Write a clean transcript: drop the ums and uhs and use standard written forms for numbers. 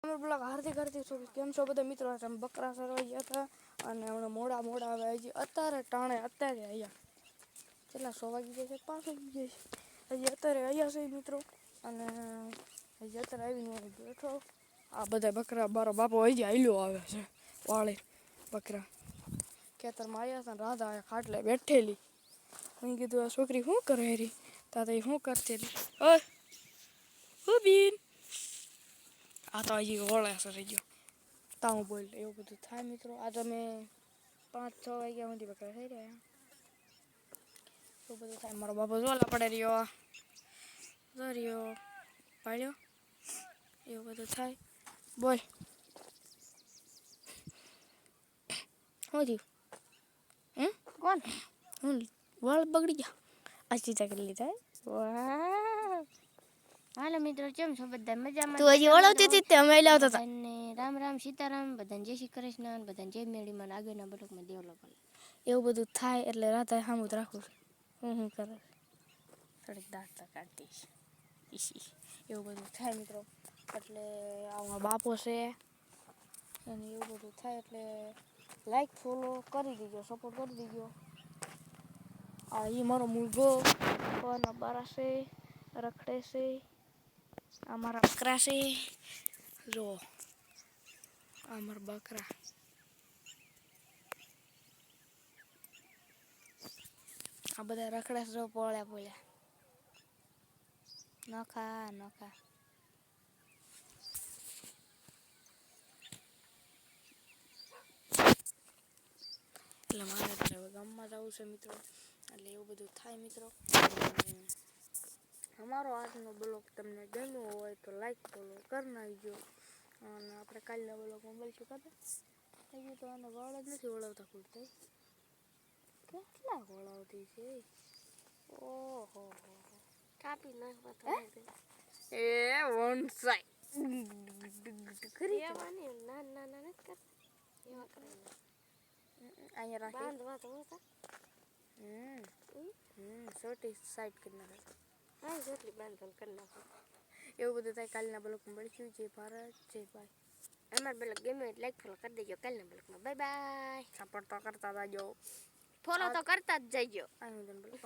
અમે બ્લોગ હાર્દિક કેમ છો બધા મિત્રો? અમે બકરા સરવા ગયા હતા અને હમણાં મોડા આવે હજી અત્યારે અહીંયા કેટલા 100 વાગી ગયા છે, 5 વાગી ગયા છે, હજી અત્યારે અહીંયા છે મિત્રો. અને હજી અત્યારે આવીને બેઠો. આ બધા બકરા મારો બાપો હજી હાલ્યો આવે છે વાળે બકરા ખેતરમાં આવ્યા હતા. રાધા ખાટલે બેઠેલી. મેં કીધું આ છોકરી શું કરે રી? તાતા શું કરતી હતી? ઓય હું બીન આ તો હજી વળે છે રહી ગયો તાવું બોલ એવું બધું થાય મિત્રો. આ તમે 5-6 વાગ્યા સુધી બકરા થઈ રહ્યા એવું બધું થાય. મારો બાપો જોલા પડે રહ્યો પાડ્યો એવું બધું થાય. બોલ શું થયું? કોણ હું વાળ બગડી ગયા? અચીતા કરી લીધા. વાહ હાલો મિત્રો, કેમ છો બધા? મજામાં? તું હજી ઓળવતી હતી તે અમે લાવતા હતા. અને રામ રામ સીતારામ, બધાને જય શ્રી કૃષ્ણ, બધાને જય મેળીમાં આગળના બ્લોકમાં દેવલો પડે. એવું બધું થાય એટલે રાતે સામું જ રાખું છું. હું કરે થોડીક દાંત કાઢતી એવું બધું થાય મિત્રો. એટલે આમાં બાપો છે અને એવું બધું થાય એટલે લાઈક ફોલો કરી દીજો, સપોર્ટ કરી દીજો. આ એ મારો મૂળગો પવનના બારા છે, રખડે છે. આ મારા બકરા છે, જો આ મારા બકરા. આ બધા રખડે છે પોળ્યા નખા એટલે મારે હવે ગામમાં જવું છે મિત્રો. એટલે એવું બધું થાય મિત્રો. અમારો આજનો બ્લોગ તમને ગમ્યો હોય તો લાઈક ફોલો કરી નાખજો. અને આપણે કાલના બ્લોગમાં મળશું. ખબર હજી તો આને વાળ જ નથી વળાવતા ખુલતા. કેટલા વળાવતી છે? ઓહો કાપી નાખવા એ વનસાઈ ખરી ના નથી કરતા એવા કરે અહીંયા રાખી બાંધવા તો હતા. સોટી સાઈડ કરી નાખે. હા, જેટલી બાંધવાનું કરી નાખો. એવું બધું થાય. કાલના બ્લોગમાં મળશું. જય ભારત, જય ભાઈ. અમારા બ્લોગ ગમે એટલે લાઈક ફોલો કરી દેજો. કાલના બ્લોગમાં બાય બાય. સપોર્ટ તો કરતા જાજો, ફોલો તો કરતા જ જઈજો. આ હું તને બ્લોગ